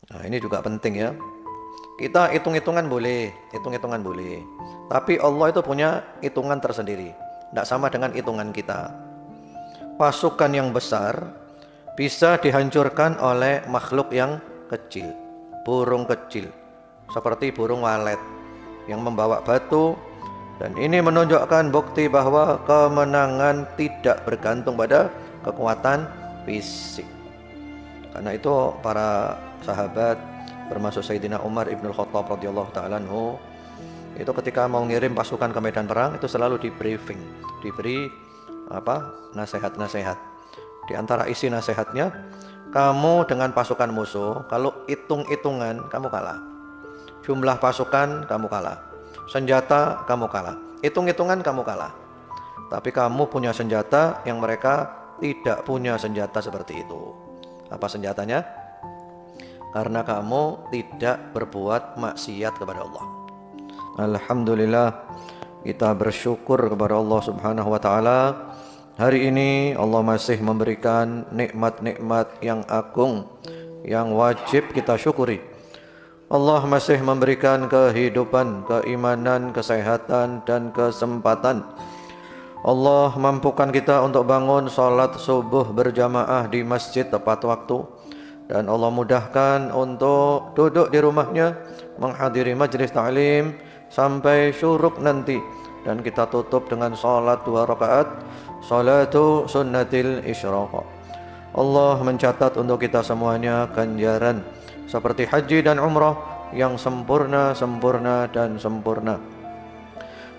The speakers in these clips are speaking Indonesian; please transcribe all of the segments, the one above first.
Nah, ini juga penting ya. Kita hitung-hitungan boleh, hitung-hitungan boleh. Tapi Allah itu punya hitungan tersendiri. Tidak sama dengan hitungan kita. Pasukan yang besar bisa dihancurkan oleh makhluk yang kecil. Burung kecil. Seperti burung walet yang membawa batu. Dan ini menunjukkan bukti bahwa kemenangan tidak bergantung pada kekuatan fisik. Karena itu para sahabat termasuk Sayyidina Umar ibn Khattab radhiyallahu ta'ala anhu itu ketika mau ngirim pasukan ke medan perang itu selalu di briefing, diberi nasihat-nasihat. Di antara isi nasihatnya, kamu dengan pasukan musuh kalau hitung-hitungan kamu kalah. Jumlah pasukan kamu kalah. Senjata kamu kalah. Hitung-hitungan kamu kalah. Tapi kamu punya senjata yang mereka tidak punya senjata seperti itu. Apa senjatanya? Karena kamu tidak berbuat maksiat kepada Allah. Alhamdulillah, kita bersyukur kepada Allah Subhanahu wa taala. Hari ini Allah masih memberikan nikmat-nikmat yang agung yang wajib kita syukuri. Allah masih memberikan kehidupan, keimanan, kesehatan dan kesempatan. Allah mampukan kita untuk bangun salat subuh berjamaah di masjid tepat waktu. Dan Allah mudahkan untuk duduk di rumahnya menghadiri majlis ta'lim sampai syuruk nanti. Dan kita tutup dengan salat 2 rakaat, salatu sunnatil isyraq. Allah mencatat untuk kita semuanya ganjaran seperti haji dan umrah yang sempurna, sempurna dan sempurna.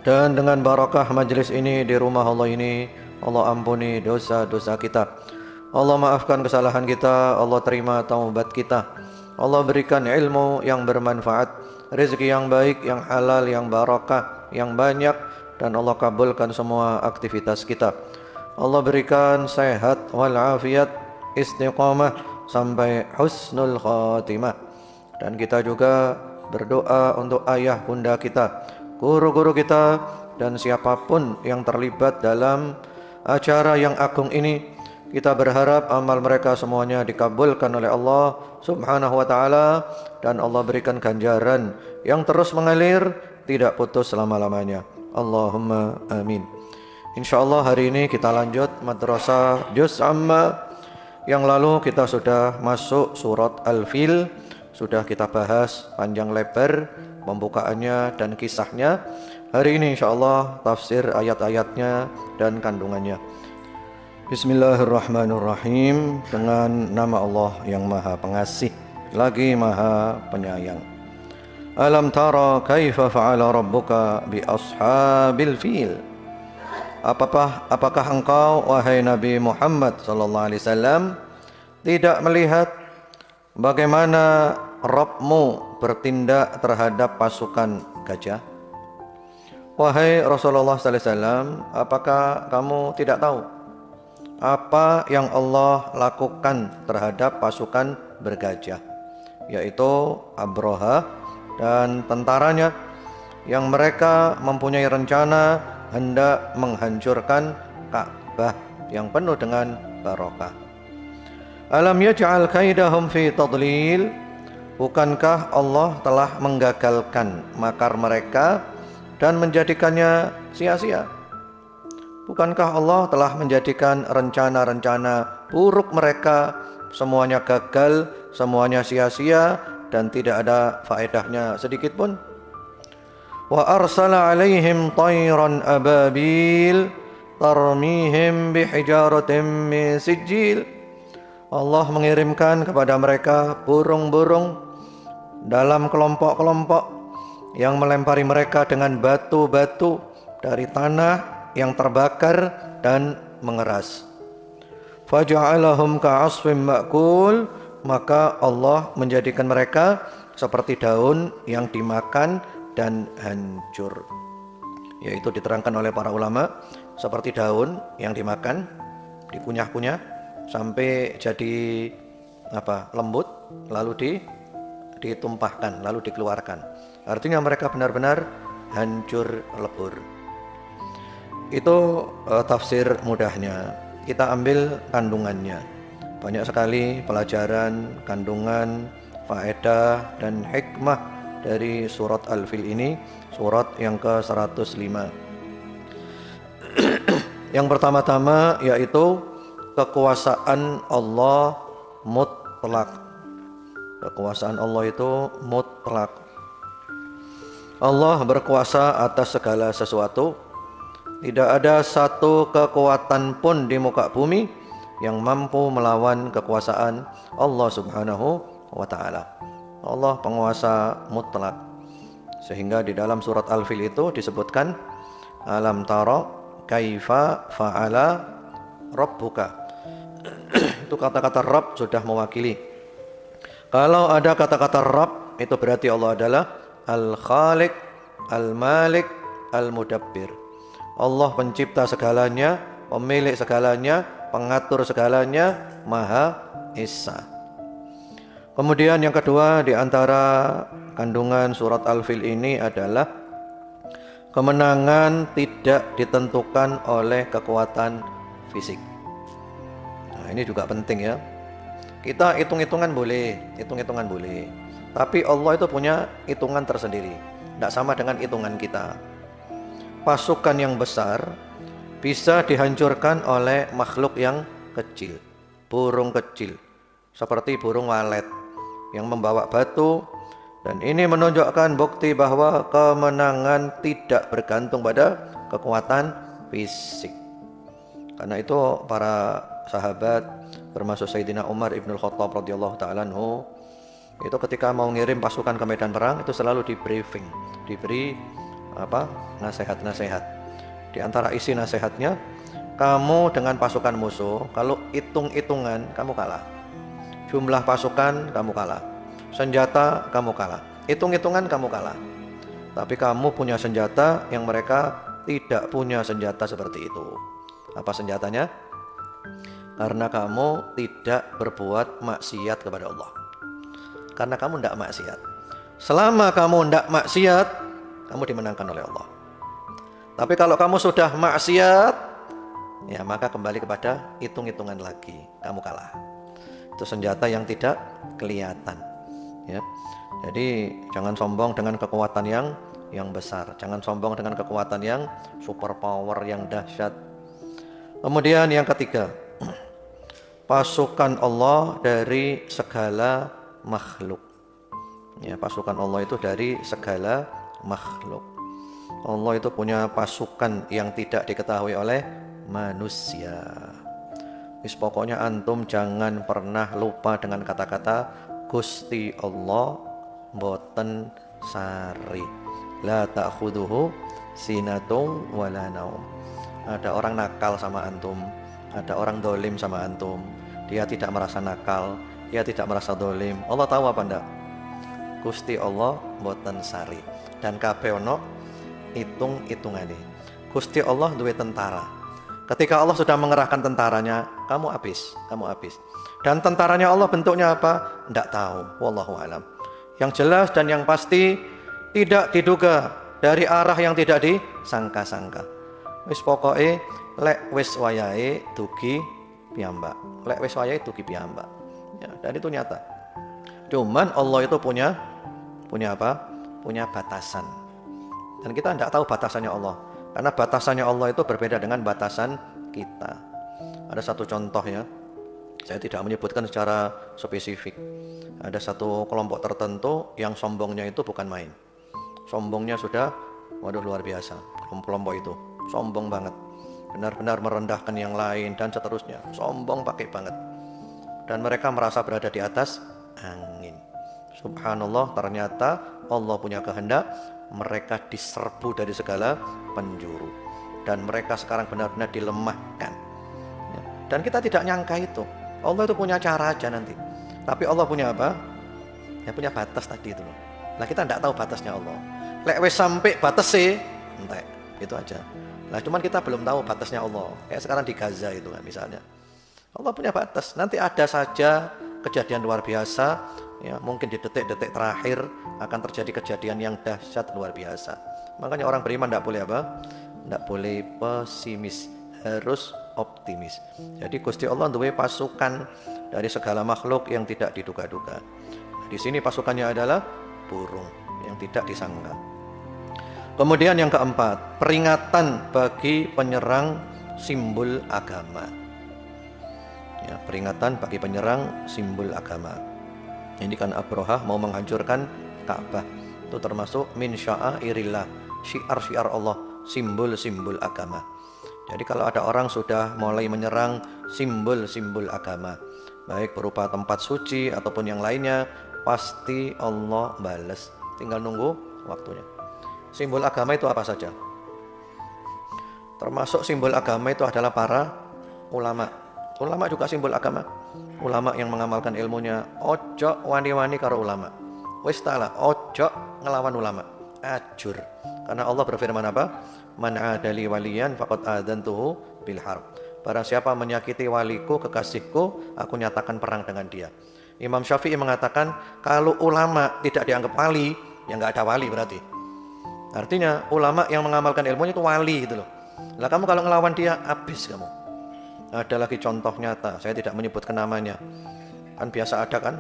Dan dengan barakah majlis ini di rumah Allah ini, Allah ampuni dosa-dosa kita. Allah maafkan kesalahan kita, Allah terima taubat kita. Allah berikan ilmu yang bermanfaat, rezeki yang baik, yang halal, yang barakah, yang banyak, dan Allah kabulkan semua aktivitas kita. Allah berikan sehat walafiat, istiqamah sampai husnul khatimah. Dan kita juga berdoa untuk ayah bunda kita, guru-guru kita, dan siapapun yang terlibat dalam acara yang agung ini. Kita berharap amal mereka semuanya dikabulkan oleh Allah Subhanahu wa taala dan Allah berikan ganjaran yang terus mengalir tidak putus selama-lamanya. Allahumma amin. Insyaallah hari ini kita lanjut madrasah juz amma. Yang lalu kita sudah masuk surat Al-Fil, sudah kita bahas panjang lebar pembukaannya dan kisahnya. Hari ini insyaallah tafsir ayat-ayatnya dan kandungannya. Bismillahirrahmanirrahim. Dengan nama Allah yang Maha Pengasih lagi Maha Penyayang. Alam tara kaifa fa'ala rabbuka bi ashabil fil. Apakah engkau wahai Nabi Muhammad sallallahu alaihi wasallam tidak melihat bagaimana Rabbmu bertindak terhadap pasukan gajah? Wahai Rasulullah sallallahu alaihi wasallam, apakah kamu tidak tahu apa yang Allah lakukan terhadap pasukan bergajah, yaitu Abraha dan tentaranya yang mereka mempunyai rencana hendak menghancurkan Ka'bah yang penuh dengan barokah. Alam yaj'al kaidahum fi tadlil. Bukankah Allah telah menggagalkan makar mereka dan menjadikannya sia-sia? Bukankah Allah telah menjadikan rencana-rencana buruk mereka semuanya gagal, semuanya sia-sia dan tidak ada faedahnya sedikit pun? Wa arsala alaihim tayran ababil tarmihim bihijaratin min sijil. Allah mengirimkan kepada mereka burung-burung dalam kelompok-kelompok yang melempari mereka dengan batu-batu dari tanah yang terbakar dan mengeras. Faja'alahum ka'asfim ma'kul. Maka Allah menjadikan mereka seperti daun yang dimakan dan hancur. Yaitu diterangkan oleh para ulama seperti daun yang dimakan, dikunyah-kunyah sampai jadi lembut, lalu ditumpahkan, lalu dikeluarkan. Artinya mereka benar-benar hancur lebur. Itu tafsir mudahnya. Kita ambil kandungannya. Banyak sekali pelajaran, kandungan, faedah dan hikmah dari surat Al-Fil ini, surat yang ke-105. Yang pertama-tama yaitu kekuasaan Allah mutlak. Kekuasaan Allah itu mutlak. Allah berkuasa atas segala sesuatu. Tidak ada satu kekuatan pun di muka bumi yang mampu melawan kekuasaan Allah Subhanahu wa ta'ala. Allah penguasa mutlak. Sehingga di dalam surat Al-Fil itu disebutkan, alam tara kaifa fa'ala rabbuka. Itu kata-kata Rabb sudah mewakili. Kalau ada kata-kata Rabb, itu berarti Allah adalah Al-Khaliq, Al-Malik, Al-Mudabbir. Allah pencipta segalanya, pemilik segalanya, pengatur segalanya, Maha Esa. Kemudian yang kedua di antara kandungan surat Al-Fil ini adalah kemenangan tidak ditentukan oleh kekuatan fisik. Nah, ini juga penting ya. Kita hitung-hitungan boleh, tapi Allah itu punya hitungan tersendiri, tidak sama dengan hitungan kita. Pasukan yang besar bisa dihancurkan oleh makhluk yang kecil, burung kecil, seperti burung walet yang membawa batu. Dan ini menunjukkan bukti bahwa kemenangan tidak bergantung pada kekuatan fisik. Karena itu para sahabat, termasuk Sayyidina Umar ibn Khattab radhiyallahu ta'ala anhu, itu ketika mau ngirim pasukan ke medan perang itu selalu di briefing, diberi nasihat-nasihat. Di antara isi nasihatnya, kamu dengan pasukan musuh, kalau hitung-hitungan kamu kalah. Jumlah pasukan kamu kalah. Senjata kamu kalah. Hitung-hitungan kamu kalah. Tapi kamu punya senjata yang mereka tidak punya senjata seperti itu. Apa senjatanya? Karena kamu tidak berbuat maksiat kepada Allah. Karena kamu tidak maksiat. Selama kamu tidak maksiat, kamu dimenangkan oleh Allah. Tapi kalau kamu sudah maksiat, ya maka kembali kepada hitung-hitungan lagi, kamu kalah. Itu senjata yang tidak kelihatan, ya. Jadi jangan sombong dengan kekuatan yang besar, jangan sombong dengan kekuatan yang super power, yang dahsyat. Kemudian yang ketiga, pasukan Allah dari segala makhluk. Ya, pasukan Allah itu dari segala makhluk. Allah itu punya pasukan yang tidak diketahui oleh manusia. Pokoknya antum jangan pernah lupa dengan kata-kata Gusti Allah boten sari, la ta'khuduhu sinatun wala naum. Ada orang nakal sama antum, ada orang dolim sama antum, dia tidak merasa nakal, dia tidak merasa dolim. Allah tahu apa enggak? Gusti Allah boten sari. Dan kabeh ono hitung-hitungane. Gusti Allah duwe tentara. Ketika Allah sudah mengerahkan tentaranya, kamu habis. Dan tentaranya Allah bentuknya apa? Tidak tahu, wallahu alam. Yang jelas dan yang pasti tidak diduga dari arah yang tidak disangka-sangka. Wis pokoke lek wis wayahe dugi piyambak. Ya, dan itu nyata. Cuman Allah itu punya apa? Punya batasan. Dan kita tidak tahu batasannya Allah. Karena batasannya Allah itu berbeda dengan batasan kita. Ada satu contoh ya. Saya tidak menyebutkan secara spesifik. Ada satu kelompok tertentu yang sombongnya itu bukan main. Sombongnya sudah, waduh luar biasa. Kelompok itu sombong banget. Benar-benar merendahkan yang lain dan seterusnya. Sombong pakai banget. Dan mereka merasa berada di atas angin. Subhanallah, ternyata Allah punya kehendak mereka diserbu dari segala penjuru. Dan mereka sekarang benar-benar dilemahkan. Ya. Dan kita tidak nyangka itu. Allah itu punya cara aja nanti. Tapi Allah punya apa? Ya punya batas tadi itu. Nah kita tidak tahu batasnya Allah. Lek wis sampai batas sih, entek. Itu aja. Nah cuman kita belum tahu batasnya Allah. Kayak sekarang di Gaza itu kan misalnya. Allah punya batas. Nanti ada saja kejadian luar biasa. Ya, mungkin di detik-detik terakhir akan terjadi kejadian yang dahsyat luar biasa. Makanya orang beriman tidak boleh apa? Tidak boleh pesimis, harus optimis. Jadi Gusti Allah duwe pasukan dari segala makhluk yang tidak diduga-duga. Di sini pasukannya adalah burung yang tidak disangka. Kemudian yang keempat, peringatan bagi penyerang simbol agama. Ya, peringatan bagi penyerang simbol agama. Ini kan Abrahah mau menghancurkan Ka'bah. Itu termasuk min sya'airillah, syiar-syiar Allah, simbol-simbol agama. Jadi kalau ada orang sudah mulai menyerang simbol-simbol agama, baik berupa tempat suci ataupun yang lainnya, pasti Allah balas. Tinggal nunggu waktunya. Simbol agama itu apa saja? Termasuk simbol agama itu adalah para ulama. Ulama juga simbol agama. Ulama yang mengamalkan ilmunya, ojo wani-wani karo ulama. Wis ta'ala, ojo ngelawan ulama. Ajur. Karena Allah berfirman apa? Man adali waliyan faqad adantuhu bil harb. Barang siapa menyakiti waliku, kekasihku, aku nyatakan perang dengan dia. Imam Syafi'i mengatakan kalau ulama tidak dianggap wali, ya nggak ada wali berarti. Artinya ulama yang mengamalkan ilmunya itu wali gitu loh. Lah kamu kalau ngelawan dia, habis kamu. Ada lagi contoh nyata, saya tidak menyebutkan namanya. Kan biasa ada kan,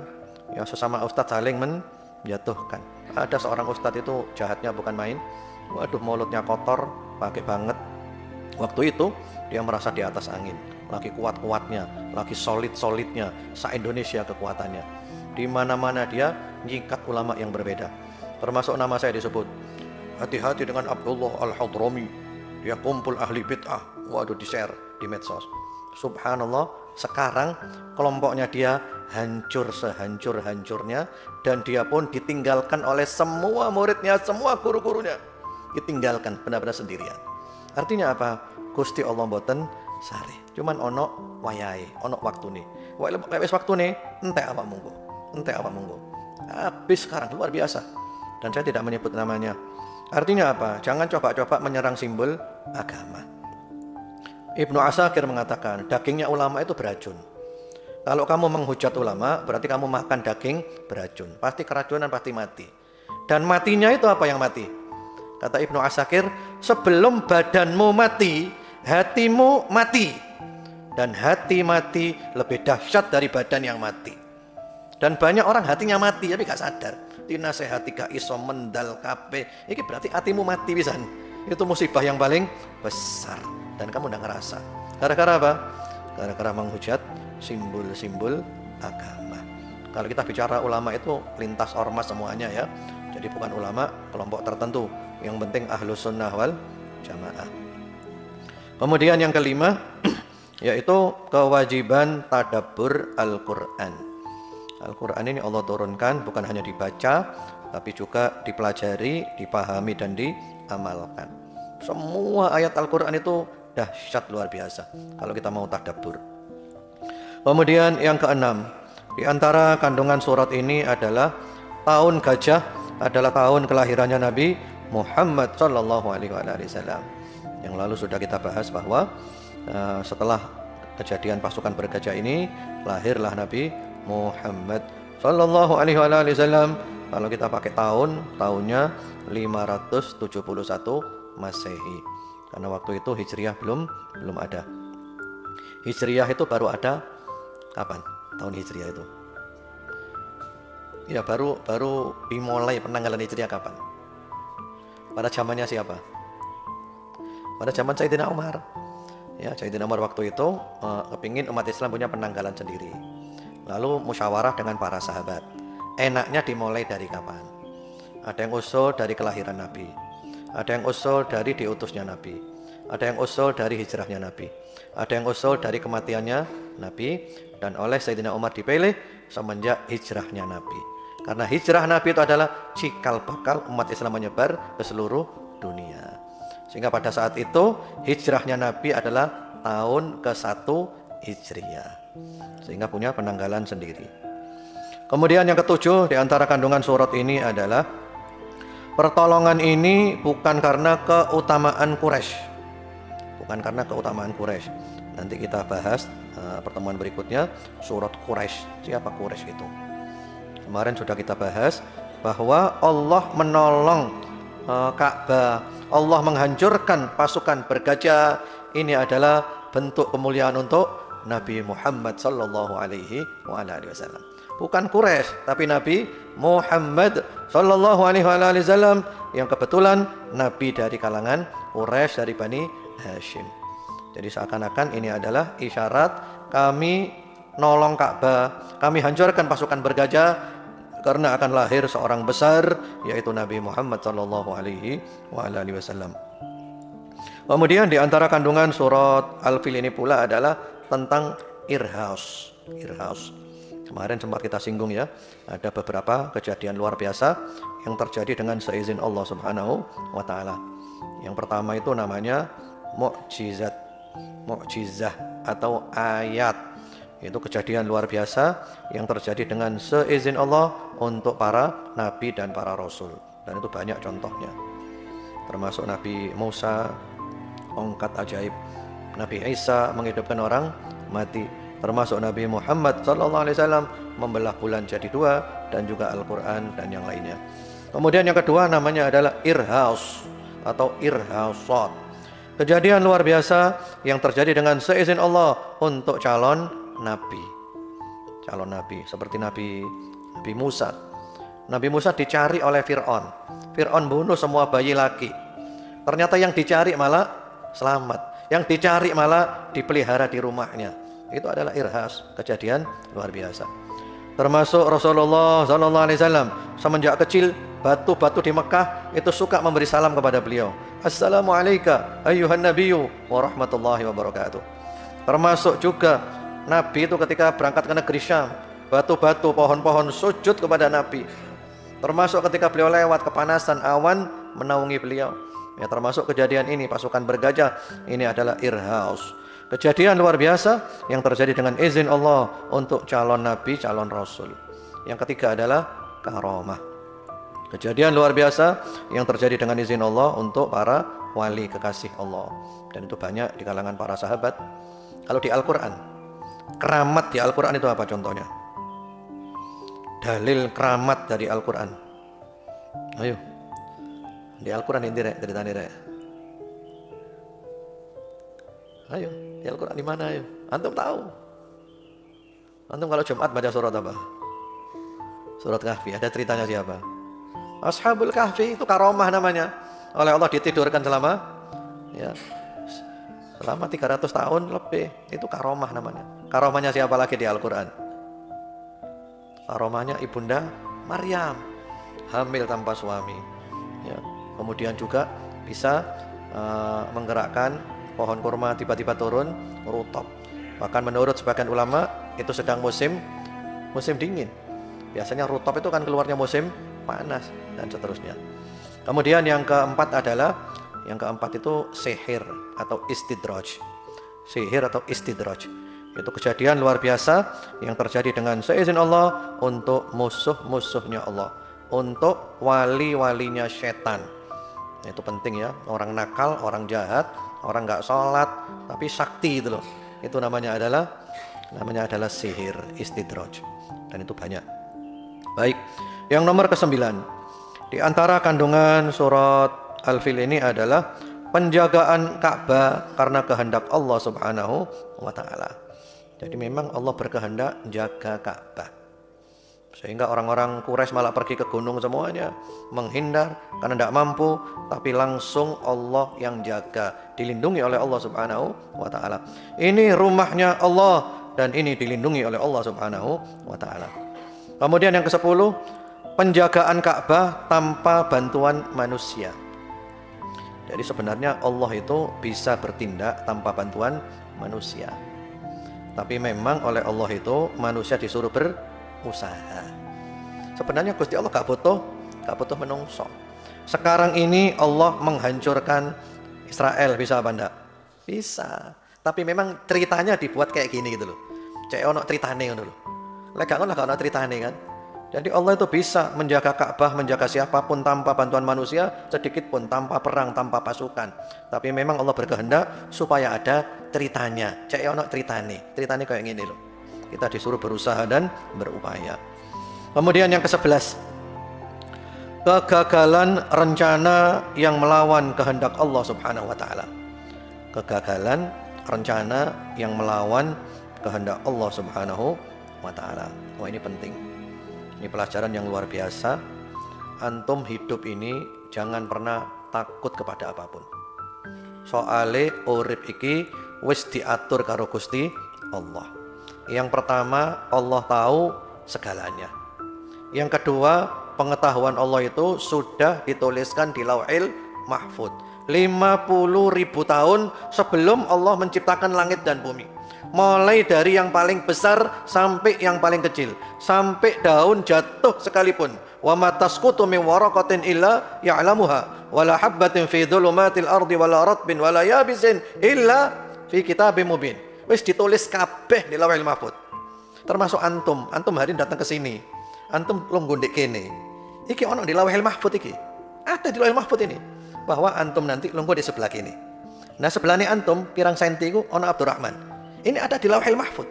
ya sesama ustadz saling menjatuhkan. Ada seorang ustadz itu jahatnya bukan main. Waduh, mulutnya kotor, pakai banget. Waktu itu dia merasa di atas angin, lagi kuat-kuatnya, lagi solid-solidnya, se-Indonesia kekuatannya. Di mana-mana dia nyikat ulama yang berbeda. Termasuk nama saya disebut. Hati-hati dengan Abdullah Al-Hadrami. Dia kumpul ahli bid'ah. Waduh, di-share di medsos. Subhanallah, sekarang kelompoknya dia hancur sehancur-hancurnya, dan dia pun ditinggalkan oleh semua muridnya, semua guru-gurunya. Ditinggalkan benar-benar sendirian. Artinya apa? Gusti Allah mboten sare. Cuman ono wayahe, ono waktune. Wis waktune entek apa monggo. Entek apa monggo. Habis sekarang luar biasa. Dan saya tidak menyebut namanya. Artinya apa? Jangan coba-coba menyerang simbol agama. Ibnu Asakir mengatakan, dagingnya ulama itu beracun. Kalau kamu menghujat ulama, berarti kamu makan daging beracun. Pasti keracunan, pasti mati. Dan matinya itu apa yang mati? Kata Ibnu Asakir, sebelum badanmu mati, hatimu mati. Dan hati mati lebih dahsyat dari badan yang mati. Dan banyak orang hatinya mati, tapi gak sadar. Dinasehati gak iso mendal kabeh. Ini berarti hatimu mati pisan. Itu musibah yang paling besar. Dan kamu udah ngerasa. Gara-gara apa? Gara-gara menghujat simbol-simbol agama. Kalau kita bicara ulama itu lintas ormas semuanya ya. Jadi bukan ulama kelompok tertentu. Yang penting ahlus sunnah wal jamaah. Kemudian yang kelima yaitu kewajiban tadabbur Al-Quran. Al-Quran ini Allah turunkan bukan hanya dibaca, tapi juga dipelajari, dipahami dan diamalkan. Semua ayat Al-Quran itu dahsyat luar biasa kalau kita mau tadabbur. Kemudian yang keenam, di antara kandungan surat ini adalah tahun gajah adalah tahun kelahirannya Nabi Muhammad sallallahu alaihi wasallam. Yang lalu sudah kita bahas bahwa setelah kejadian pasukan bergajah ini lahirlah Nabi Muhammad sallallahu alaihi wasallam. Kalau kita pakai tahunnya 571 Masehi. Karena waktu itu Hijriah belum ada. Hijriah itu baru ada kapan? Tahun Hijriah itu. Ya baru dimulai penanggalan Hijriah kapan? Pada zamannya siapa? Pada zaman Sayyidina Umar. Ya, Sayyidina Umar waktu itu kepingin umat Islam punya penanggalan sendiri. Lalu musyawarah dengan para sahabat. Enaknya dimulai dari kapan? Ada yang usul dari kelahiran Nabi. Ada yang usul dari diutusnya Nabi. Ada yang usul dari hijrahnya Nabi. Ada yang usul dari kematiannya Nabi. Dan oleh Sayyidina Umar dipilih semenjak hijrahnya Nabi. Karena hijrah Nabi itu adalah cikal bakal umat Islam menyebar ke seluruh dunia. Sehingga pada saat itu hijrahnya Nabi adalah tahun ke-1 Hijriah. Sehingga punya penanggalan sendiri. Kemudian yang ketujuh di antara kandungan surat ini adalah pertolongan ini bukan karena keutamaan Quraisy. Bukan karena keutamaan Quraisy. Nanti kita bahas pertemuan berikutnya surat Quraisy. Siapa Quraisy itu? Kemarin sudah kita bahas bahwa Allah menolong Ka'bah, Allah menghancurkan pasukan bergajah. Ini adalah bentuk kemuliaan untuk Nabi Muhammad sallallahu alaihi wasallam. bukan Quraisy, tapi Nabi Muhammad sallallahu alaihi wasallam yang kebetulan nabi dari kalangan Quraisy, dari Bani Hashim. Jadi seakan-akan ini adalah isyarat kami nolong Ka'bah, kami hancurkan pasukan bergajah karena akan lahir seorang besar, yaitu Nabi Muhammad sallallahu alaihi wasallam. Kemudian di antara kandungan surat Al-Fil ini pula adalah tentang irhaus. Kemarin sempat kita singgung ya, ada beberapa kejadian luar biasa yang terjadi dengan seizin Allah Subhanahu wa taala. Yang pertama itu namanya mukjizah atau ayat. Itu kejadian luar biasa yang terjadi dengan seizin Allah untuk para nabi dan para rasul. Dan itu banyak contohnya. Termasuk Nabi Musa, tongkat ajaib. Nabi Isa menghidupkan orang mati. Termasuk Nabi Muhammad SAW membelah bulan jadi dua, dan juga Al-Quran dan yang lainnya. Kemudian yang kedua namanya adalah irhaus atau irhausat. Kejadian luar biasa yang terjadi dengan seizin Allah untuk calon nabi. Seperti Nabi Musa. Nabi Musa dicari oleh Fir'aun. Fir'aun bunuh semua bayi laki. Ternyata yang dicari malah selamat. Yang dicari malah dipelihara di rumahnya. Itu adalah irhas, kejadian luar biasa. Termasuk Rasulullah SAW semenjak kecil, batu-batu di Mekah itu suka memberi salam kepada beliau. Assalamualaikum ayyuhan nabiyyu wa rahmatullahi wa barakatuh. Termasuk juga Nabi itu ketika berangkat ke negeri Syam, batu-batu, pohon-pohon sujud kepada Nabi. Termasuk ketika beliau lewat, kepanasan awan menaungi beliau. Ya, termasuk kejadian ini pasukan bergajah, ini adalah irhaus. Kejadian luar biasa yang terjadi dengan izin Allah untuk calon nabi, calon rasul. Yang ketiga adalah karamah. Kejadian luar biasa yang terjadi dengan izin Allah untuk para wali kekasih Allah. Dan itu banyak di kalangan para sahabat. Kalau di Al-Quran, keramat di Al-Quran itu apa contohnya? Dalil keramat dari Al-Quran. Ayo, di Al-Quran ini ceritanya rek. Ayo, di Al-Quran di mana ayo? Antum tahu? Antum kalau Jumat baca surat apa? Surat Kahfi. Ada ceritanya siapa? Ashabul Kahfi, itu karomah namanya. Oleh Allah ditidurkan selama 300 tahun lebih. Itu karomah namanya. Karomahnya siapa lagi di Al-Quran? Karomahnya Ibunda Maryam, hamil tanpa suami. Ya. Kemudian juga bisa menggerakkan pohon kurma tiba-tiba turun rutop. Bahkan menurut sebagian ulama itu sedang musim dingin. Biasanya rutop itu kan keluarnya musim panas dan seterusnya. Kemudian yang keempat itu sihir atau istidraj. Sihir atau istidraj. Itu kejadian luar biasa yang terjadi dengan seizin Allah untuk musuh-musuhnya Allah, untuk wali-walinya setan. Itu penting ya, orang nakal, orang jahat, orang nggak sholat tapi sakti itu loh, itu namanya adalah sihir istidraj, dan itu banyak. Baik, yang nomor ke-9 di antara kandungan surat Al-Fil ini adalah penjagaan Ka'bah karena kehendak Allah Subhanahu wa taala. Jadi memang Allah berkehendak jaga Ka'bah, sehingga orang-orang Quraisy malah pergi ke gunung semuanya, menghindar karena tidak mampu, tapi langsung Allah yang jaga, dilindungi oleh Allah Subhanahu wa taala. Ini rumahnya Allah dan ini dilindungi oleh Allah Subhanahu wa taala. Kemudian yang ke-10, penjagaan Ka'bah tanpa bantuan manusia. Jadi sebenarnya Allah itu bisa bertindak tanpa bantuan manusia. Tapi memang oleh Allah itu manusia disuruh berusaha. Sebenarnya Gusti Allah gak butuh menungso. Sekarang ini Allah menghancurkan Israel, bisa apa enggak? Bisa. Tapi memang ceritanya dibuat kayak gini gitu loh. Cek ono ceritane ngono lho. Lek gak ono ceritane kan. Jadi Allah itu bisa menjaga Ka'bah, menjaga siapapun tanpa bantuan manusia, sedikit pun, tanpa perang, tanpa pasukan. Tapi memang Allah berkehendak supaya ada ceritanya. Cek ono ceritane kayak gini loh. Kita disuruh berusaha dan berupaya. Kemudian yang ke-11, kegagalan rencana yang melawan kehendak Allah Subhanahu wa taala. Kegagalan rencana yang melawan kehendak Allah Subhanahu wa taala. Wah, ini penting. Ini pelajaran yang luar biasa. Antum hidup ini jangan pernah takut kepada apapun. Soale urip iki wis diatur karo Gusti Allah. Yang pertama, Allah tahu segalanya. Yang kedua, pengetahuan Allah itu sudah dituliskan di Lauhil Mahfuz 50.000 tahun sebelum Allah menciptakan langit dan bumi. Mulai dari yang paling besar sampai yang paling kecil, sampai daun jatuh sekalipun. Wa ma tasqutu min waraqatin illa ya'lamuha wa la habbatin fi dhulumatil ardi wa la ratbin wa la yabisin illa fi kitabim mubin. Wis ditulis kabeh di Lauhil Mahfuz. Termasuk antum hari ini datang ke sini. Antum lungguh ndek kene. Iki ono di Lauhil Mahfuz iki. Ada di Lauhil Mahfuz ini. Bahwa antum nanti lungguh di sebelah kini. Nah, sebelahnya antum pirang senti ku ono Abdurrahman. Ini ada di Lauhil Mahfuz.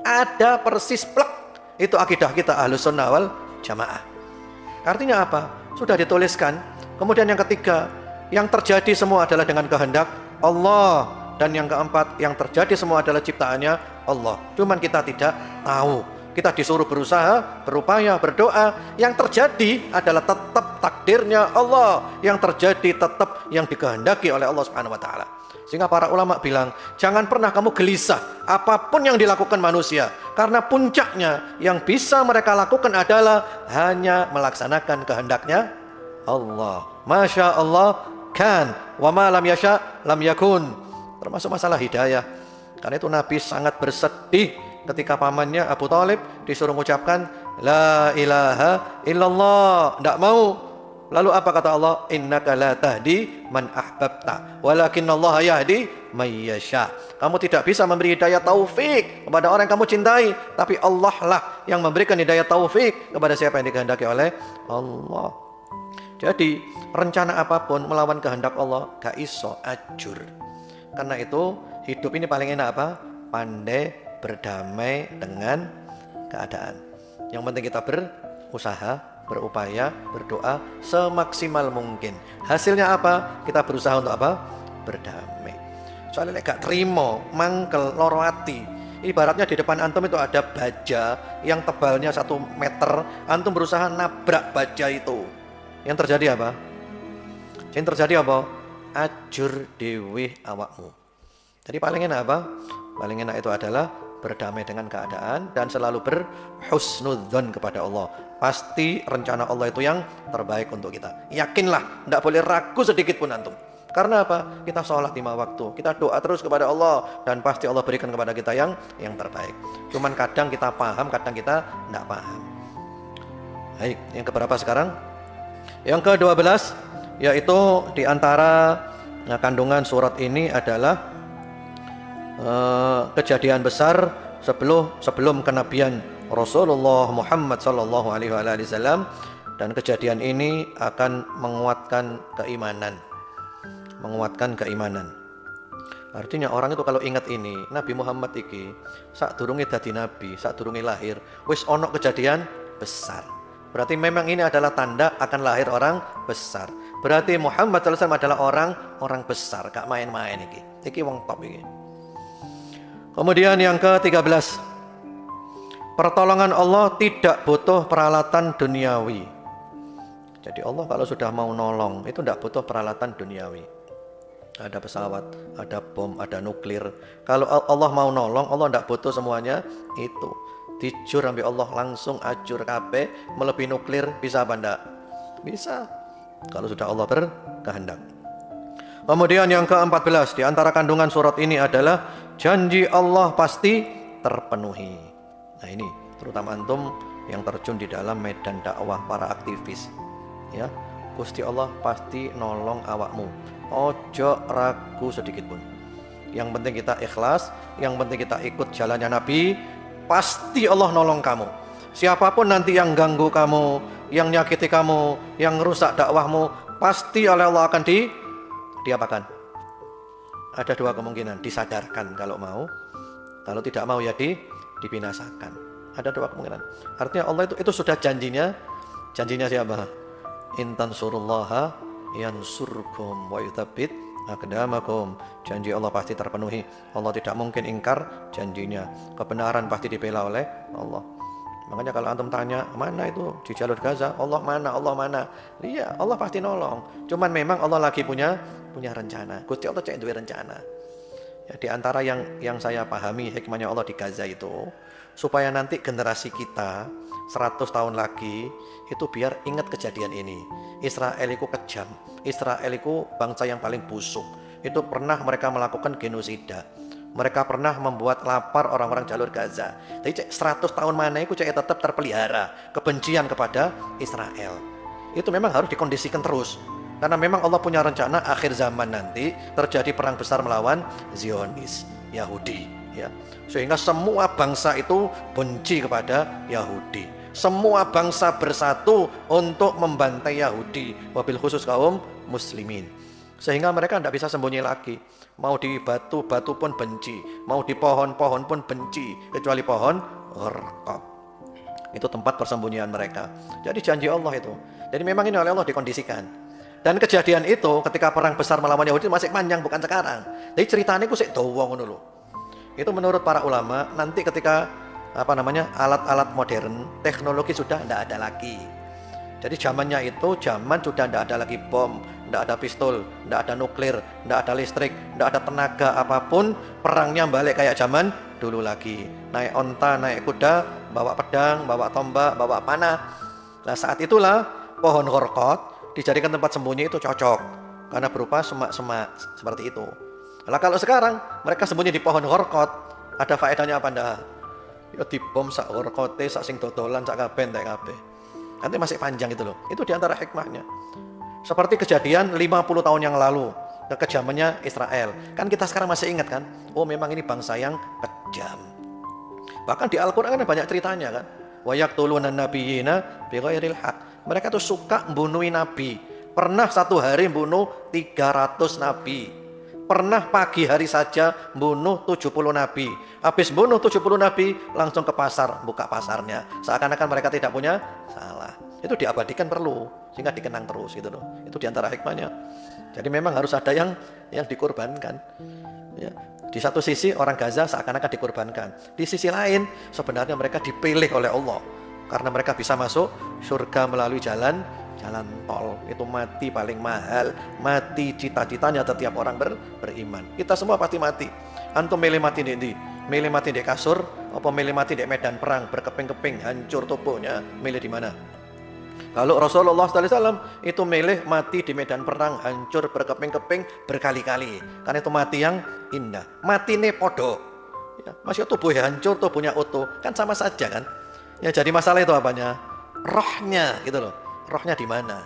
Ada persis plek. Itu akidah kita Ahlus Sunnah wal Jamaah. Artinya apa? Sudah dituliskan. Kemudian yang ketiga, yang terjadi semua adalah dengan kehendak Allah. Dan yang keempat, yang terjadi semua adalah ciptaannya Allah. Cuman kita tidak tahu. Kita disuruh berusaha, berupaya, berdoa. Yang terjadi adalah tetap takdirnya Allah. Yang terjadi tetap yang dikehendaki oleh Allah Subhanahu wa taala. Sehingga para ulama bilang, jangan pernah kamu gelisah apapun yang dilakukan manusia. Karena puncaknya yang bisa mereka lakukan adalah hanya melaksanakan kehendaknya Allah. Masya Allah kan, wa ma lam yasha lam yakun. Termasuk masalah hidayah. Karena itu Nabi sangat bersedih ketika pamannya Abu Thalib disuruh mengucapkan La ilaha illallah. Tidak mau. Lalu apa kata Allah? Innaka la tahdi man ahbabta walakinnallaha yahdi may yasha. Kamu tidak bisa memberi hidayah taufik kepada orang yang kamu cintai, tapi Allah lah yang memberikan hidayah taufik kepada siapa yang dikehendaki oleh Allah. Jadi rencana apapun melawan kehendak Allah gak iso ajur. Karena itu hidup ini paling enak apa? Pandai berdamai dengan keadaan. Yang penting kita berusaha, berupaya, berdoa semaksimal mungkin. Hasilnya apa? Kita berusaha untuk apa? Berdamai. Soalnya gak terima, mangkel, loro ati. Ibaratnya di depan antum itu ada baja yang tebalnya 1 meter. Antum berusaha nabrak baja itu. Yang terjadi apa? Yang terjadi apa? Ajur dewi awakmu. Jadi paling enak apa? Paling enak itu adalah berdamai dengan keadaan dan selalu berhusnudzon kepada Allah. Pasti rencana Allah itu yang terbaik untuk kita. Yakinlah, tidak boleh ragu sedikit pun antum. Karena apa? Kita sholat 5 waktu, kita doa terus kepada Allah dan pasti Allah berikan kepada kita yang terbaik. Cuman kadang kita paham, kadang kita tidak paham. Baik, yang keberapa sekarang? Yang ke-12, yaitu diantara kandungan surat ini adalah kejadian besar sebelum kenabian Rasulullah Muhammad sallallahu alaihi wasallam, dan kejadian ini akan menguatkan keimanan. Artinya orang itu kalau ingat ini, Nabi Muhammad iki sadurunge dadi nabi, sadurunge lahir wis ono kejadian besar. Berarti memang ini adalah tanda akan lahir orang besar. Berarti Muhammad sallallahu alaihi wasallam adalah orang besar, gak main-main iki. Iki wong top iki. Kemudian yang ke-13, pertolongan Allah tidak butuh peralatan duniawi. Jadi Allah kalau sudah mau nolong itu tidak butuh peralatan duniawi. Ada pesawat, ada bom, ada nuklir. Kalau Allah mau nolong, Allah tidak butuh semuanya itu. Dijur sampai Allah langsung ajur kabeh, melebihi nuklir, bisa apa enggak? Bisa. Kalau sudah Allah berkehendak. Kemudian yang ke-14 di antara kandungan surat ini adalah janji Allah pasti terpenuhi. Nah ini terutama antum yang terjun di dalam medan dakwah, para aktivis. Ya, Gusti Allah pasti nolong awakmu. Ojo ragu sedikit pun. Yang penting kita ikhlas, yang penting kita ikut jalannya Nabi, pasti Allah nolong kamu. Siapapun nanti yang ganggu kamu, yang nyakiti kamu, yang rusak dakwahmu, pasti oleh Allah akan diapakan? Ada 2 kemungkinan, disadarkan kalau mau, kalau tidak mau ya dibinasakan. Ada 2 kemungkinan. Artinya Allah itu sudah janjinya siapa? Intan surullaha yansurkum wa yuthabbit aqdamakum. Janji Allah pasti terpenuhi. Allah tidak mungkin ingkar janjinya. Kebenaran pasti dibela oleh Allah. Makanya kalau antum tanya, mana itu di jalur Gaza? Allah mana? Allah mana? Iya, Allah pasti nolong. Cuman memang Allah lagi punya rencana. Gusti Allah cek duwe rencana. Ya, di antara yang saya pahami hikmahnya Allah di Gaza itu, supaya nanti generasi kita 100 tahun lagi itu biar ingat kejadian ini. Israel itu kejam. Israel itu bangsa yang paling busuk. Itu pernah mereka melakukan genosida. Mereka pernah membuat lapar orang-orang jalur Gaza. Jadi 100 tahun mana itu tetap terpelihara kebencian kepada Israel. Itu memang harus dikondisikan terus. Karena memang Allah punya rencana akhir zaman nanti terjadi perang besar melawan Zionis, Yahudi, ya. Sehingga semua bangsa itu benci kepada Yahudi. Semua bangsa bersatu untuk membantai Yahudi, wabil khusus kaum muslimin. Sehingga mereka tidak bisa sembunyi lagi. Mau di batu-batu pun benci, mau di pohon-pohon pun benci, kecuali pohon Gharqad. Itu tempat persembunyian mereka. Jadi janji Allah itu. Jadi memang ini oleh Allah dikondisikan. Dan kejadian itu ketika perang besar melawan Yahudi masih panjang, bukan sekarang. Jadi ceritanya itu sik dawa ngono lho. Itu menurut para ulama, nanti ketika alat-alat modern, teknologi sudah tidak ada lagi. Jadi zamannya itu zaman sudah tidak ada lagi bom, tidak ada pistol, tidak ada nuklir, tidak ada listrik, tidak ada tenaga apapun. Perangnya balik kayak zaman dulu lagi. Naik onta, naik kuda, bawa pedang, bawa tombak, bawa panah. Nah saat itulah pohon Gharqad dijadikan tempat sembunyi itu cocok karena berupa semak-semak seperti itu. Nah kalau sekarang mereka sembunyi di pohon Gharqad, ada faedahnya apa ndak? Ya dibom sak Gharqate, sak sing dodolan, sak kabeh entek kabeh. Nanti masih panjang itu loh. Itu diantara hikmahnya. Seperti kejadian 50 tahun yang lalu kekejamannya Israel. Kan kita sekarang masih ingat kan? Oh memang ini bangsa yang kejam. Bahkan di Al-Quran kan banyak ceritanya kan. Wa yaqtuluna nabiyina bighairil haq. Mereka tuh suka membunuh nabi. Pernah satu hari membunuh 300 nabi. Pernah pagi hari saja membunuh 70 nabi. Habis membunuh 70 nabi langsung ke pasar, buka pasarnya. Seakan-akan mereka tidak punya salah. Itu diabadikan perlu, sehingga dikenang terus gitu loh. Itu diantara hikmahnya. Jadi memang harus ada yang dikorbankan. Ya. Di satu sisi orang Gaza seakan-akan dikorbankan. Di sisi lain sebenarnya mereka dipilih oleh Allah. Karena mereka bisa masuk surga melalui jalan tol. Itu mati paling mahal, mati cita-citanya setiap orang beriman. Kita semua pasti mati. Antum milih mati di milih mati di kasur, apa milih mati di medan perang berkeping-keping hancur tubuhnya, milih di mana? Kalau Rasulullah SAW itu milih mati di medan perang hancur berkeping-keping berkali-kali. Karena itu mati yang indah. Mati ini podo. Ya, masih tubuhnya hancur, tubuhnya utuh, kan sama saja kan? Ya jadi masalah itu apanya? Rohnya gitu loh. Rohnya di mana?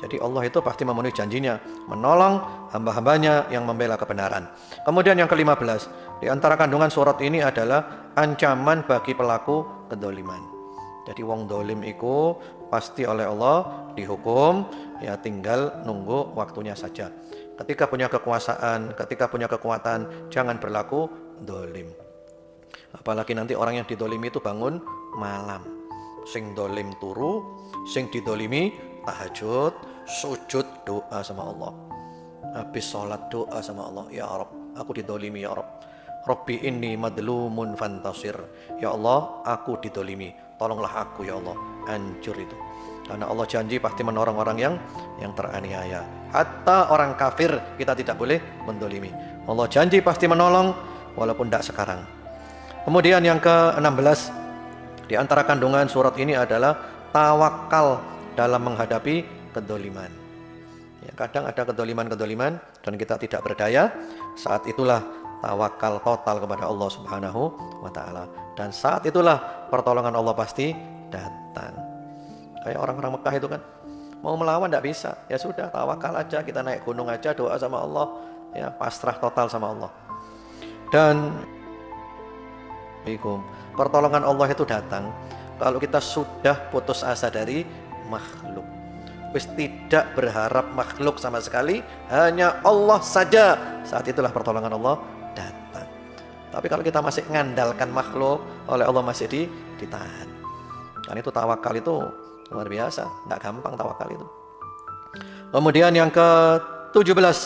Jadi Allah itu pasti memenuhi janjinya, menolong hamba-hambanya yang membela kebenaran. Kemudian yang ke-15, di antara kandungan surat ini adalah ancaman bagi pelaku kedoliman. Jadi wong dolim itu pasti oleh Allah dihukum, ya tinggal nunggu waktunya saja. Ketika punya kekuasaan, ketika punya kekuatan, jangan berlaku dolim. Apalagi nanti orang yang didolimi itu bangun malam. Sing dolim turu, sing didolimi tahajud, sujud doa sama Allah. Habis sholat doa sama Allah, ya Rabb, aku didolimi ya Rabb. Rabbi inni madlumun fantasir. Ya Allah, aku didolimi, tolonglah aku ya Allah. Hancur itu. Karena Allah janji pasti menolong orang yang teraniaya. Hatta orang kafir kita tidak boleh mendolimi. Allah janji pasti menolong walaupun tidak sekarang. Kemudian yang ke-16, di antara kandungan surat ini adalah tawakal dalam menghadapi kedoliman. Ya, kadang ada kedoliman-kedoliman dan kita tidak berdaya. Saat itulah tawakal total kepada Allah Subhanahu wa Ta'ala. Dan saat itulah pertolongan Allah pasti datang. Kayak orang-orang Mekah itu kan, mau melawan tidak bisa. Ya sudah, tawakal aja, kita naik gunung aja, doa sama Allah, ya pasrah total sama Allah. Dan pertolongan Allah itu datang kalau kita sudah putus asa dari makhluk. Wis tidak berharap makhluk sama sekali, hanya Allah saja. Saat itulah pertolongan Allah datang. Tapi kalau kita masih mengandalkan makhluk, oleh Allah masih ditahan. Kan itu tawakal itu luar biasa, tidak gampang tawakal itu. Kemudian yang ke-17,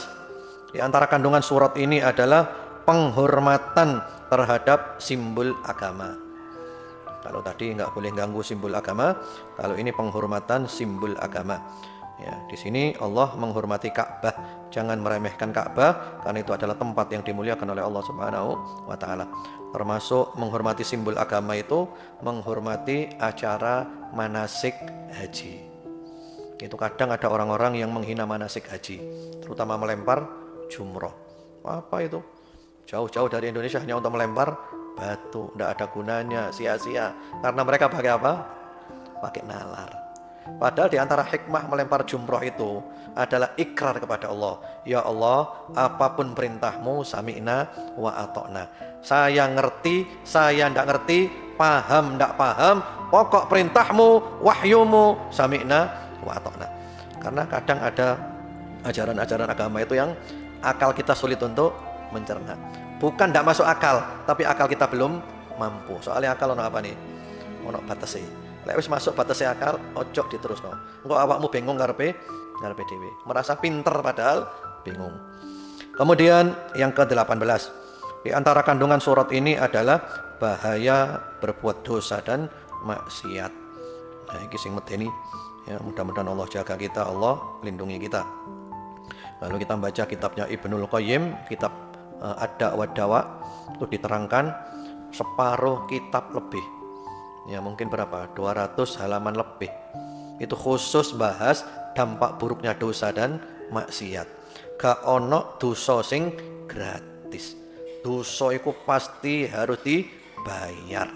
di antara kandungan surat ini adalah penghormatan terhadap simbol agama. Kalau tadi nggak boleh ganggu simbol agama, kalau ini penghormatan simbol agama. Ya, di sini Allah menghormati Ka'bah. Jangan meremehkan Ka'bah karena itu adalah tempat yang dimuliakan oleh Allah Subhanahu wa taala. Termasuk menghormati simbol agama itu menghormati acara manasik haji. Itu kadang ada orang-orang yang menghina manasik haji, terutama melempar jumroh. Apa itu? Jauh-jauh dari Indonesia hanya untuk melempar batu, tidak ada gunanya, sia-sia. Karena mereka pakai apa? Pakai nalar. Padahal di antara hikmah melempar jumroh itu adalah ikrar kepada Allah. Ya Allah, apapun perintahmu, sami'na wa atokna. Saya ngerti, saya tidak ngerti, paham tidak paham, pokok perintahmu, wahyumu, sami'na wa atokna. Karena kadang ada ajaran-ajaran agama itu yang akal kita sulit untuk mencerna. Bukan tidak masuk akal, tapi akal kita belum mampu. Soalnya akal ono apa nih? Ono batasi. Lek wis masuk batasnya akal, ojo diterusno. Engko awakmu bingung ngarepe dhewe. Merasa pinter padahal bingung. Kemudian yang ke-18. Di antara kandungan surat ini adalah bahaya berbuat dosa dan maksiat. Nah, iki sing medeni. Ya, mudah-mudahan Allah jaga kita, Allah lindungi kita. Lalu kita baca kitabnya Ibnul Qayyim, kitab Ad-Da' wa Dawa, itu diterangkan separuh kitab lebih. Ya mungkin berapa? 200 halaman lebih. Itu khusus bahas dampak buruknya dosa dan maksiat. Gak ono dosa sing gratis. Dosa itu pasti harus dibayar.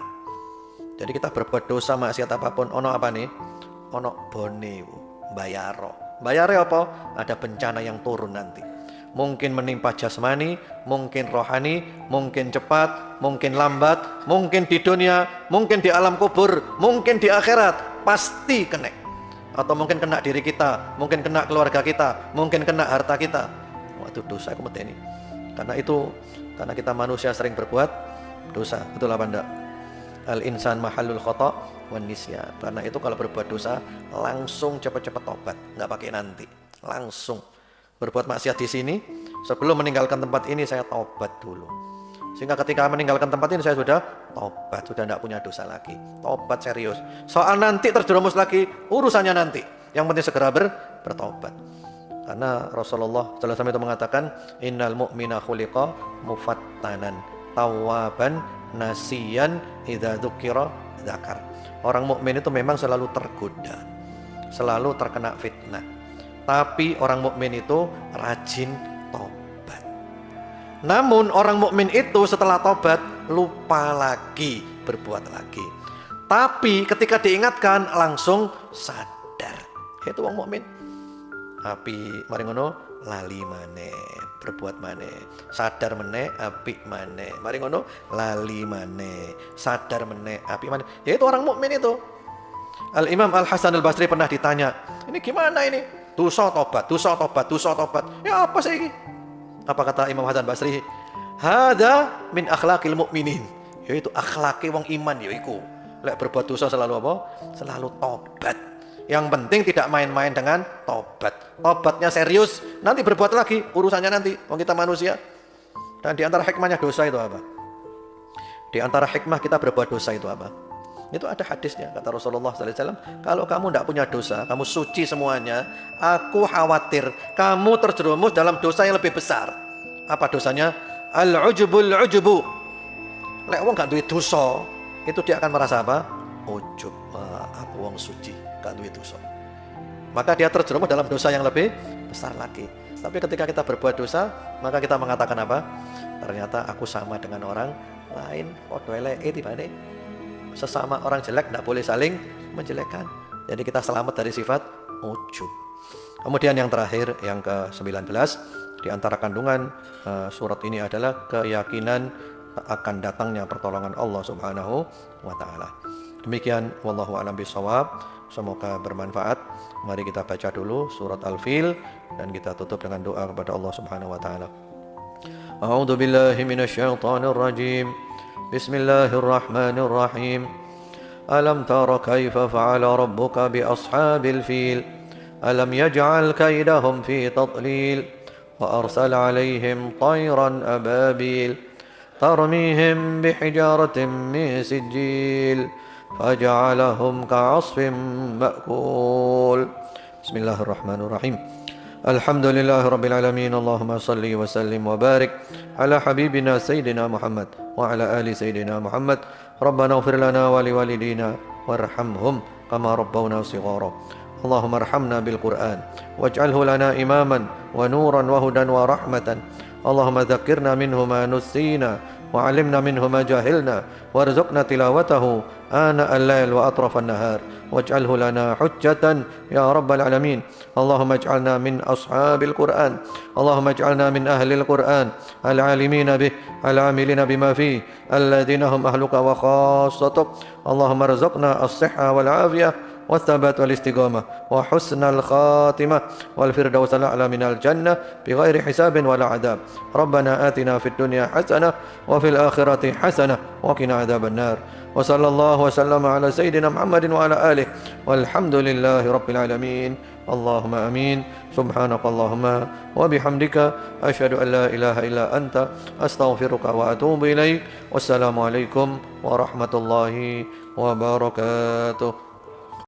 Jadi kita berbuat dosa maksiat apapun, ono apa nih? Ono bone, bayaro. Bayarnya apa? Ada bencana yang turun nanti. Mungkin menimpa jasmani, mungkin rohani, mungkin cepat, mungkin lambat, mungkin di dunia, mungkin di alam kubur, mungkin di akhirat, pasti kena. Atau mungkin kena diri kita, mungkin kena keluarga kita, mungkin kena harta kita. Waduh, dosa aku medeni. Karena kita manusia sering berbuat dosa, betul apa enggak? Al-insan mahallul khata' wan nisyan. Karena itu kalau berbuat dosa langsung cepat-cepat tobat, nggak pakai nanti, langsung. Berbuat maksiat di sini, sebelum meninggalkan tempat ini saya tobat dulu. Sehingga ketika meninggalkan tempat ini saya sudah tobat, sudah tidak punya dosa lagi. Tobat serius. Soal nanti terjerumus lagi, urusannya nanti. Yang penting segera bertobat. Karena Rasulullah SAW itu mengatakan, innal mu'mina khuliqa mufattanan, tawaban, nasiyan, idza dzukira dzakar. Orang mukmin itu memang selalu tergoda, selalu terkena fitnah. Tapi orang mukmin itu rajin tobat. Namun orang mukmin itu setelah tobat lupa lagi, berbuat lagi. Tapi ketika diingatkan langsung sadar. Itu orang mukmin. Api mari ngono lali maneh, berbuat maneh. Sadar meneh, apik maneh. Mari ngono lali maneh, sadar meneh, apik maneh. Ya itu orang mukmin itu. Al-Imam Al-Hasan Al-Basri pernah ditanya, ini gimana ini? Dosa tobat, dosa tobat, dosa tobat. Ya apa sih ini? Apa kata Imam Hasan Basri? Hada min akhlaqil mu'minin. Yaitu akhlaki wong iman yaiku. Lek berbuat dosa selalu apa? Selalu tobat. Yang penting tidak main-main dengan tobat. Tobatnya serius, nanti berbuat lagi, urusannya nanti. Wong kita manusia. Dan di antara hikmahnya dosa itu apa? Di antara hikmah kita berbuat dosa itu apa? Itu ada hadisnya, kata Rasulullah SAW, kalau kamu tidak punya dosa, kamu suci semuanya, aku khawatir kamu terjerumus dalam dosa yang lebih besar. Apa dosanya? Al-ujubul ujubu. Lek wong gak duwe dosa, itu dia akan merasa apa? Ujub. Aku wong suci, gak duwe dosa. Maka dia terjerumus dalam dosa yang lebih besar lagi. Tapi ketika kita berbuat dosa, maka kita mengatakan apa? Ternyata aku sama dengan orang lain, podo eleke tibane. Sesama orang jelek tidak boleh saling menjelekkan. Jadi kita selamat dari sifat ujub. Kemudian yang terakhir, yang ke-19, di antara kandungan surat ini adalah keyakinan akan datangnya pertolongan Allah Subhanahu wa taala. Demikian wallahu a'lam bishawab. Semoga bermanfaat. Mari kita baca dulu surat Al-Fil dan kita tutup dengan doa kepada Allah Subhanahu wa taala. A'udzu billahi minasyaitonir rajim. Bismillahirrahmanirrahim. Alam tara kaifa fa'ala rabbuka bi ashabil fil? Alam yaj'al kaidahum fi tadlil wa arsala 'alaihim tayran ababil tarmihim bihijaratin min sijil فجعلهم كعصف مأكول. بسم الله الرحمن الرحيم. الحمد لله رب العالمين. اللهم صل وسلم وبارك على حبيبنا سيدنا محمد وعلى آل سيدنا محمد. ربنا اغفر لنا ولوالدينا وارحمهم كما ربونا صغارا. اللهم ارحمنا بالقرآن واجعله لنا إماما ونورا وهدى ورحمة. اللهم ذكرنا منه ما نسينا وعلمنا منه ما جهلنا وارزقنا تلاوته آناء الليل وأطراف النهار واجعله لنا حجة يا رب العالمين. اللهم اجعلنا من أصحاب القرآن. اللهم اجعلنا من أهل القرآن العالمين به العاملين بما فيه الذين هم أهلك وخاصتك. اللهم ارزقنا الصحة والعافية والثبات والاستقامة وحسن الخاتمة والفردوس الأعلى من الجنة بغير حساب ولا عذاب. ربنا آتنا في الدنيا حسنة وفي الآخرة حسنة وقنا عذاب النار. وصلى الله وسلم على سيدنا محمد وعلى آله والحمد لله رب العالمين. اللهم آمين. سبحانك اللهم وبحمدك أشهد أن لا إله إلا أنت أستغفرك وأتوب إليك. والسلام عليكم ورحمة الله وبركاته.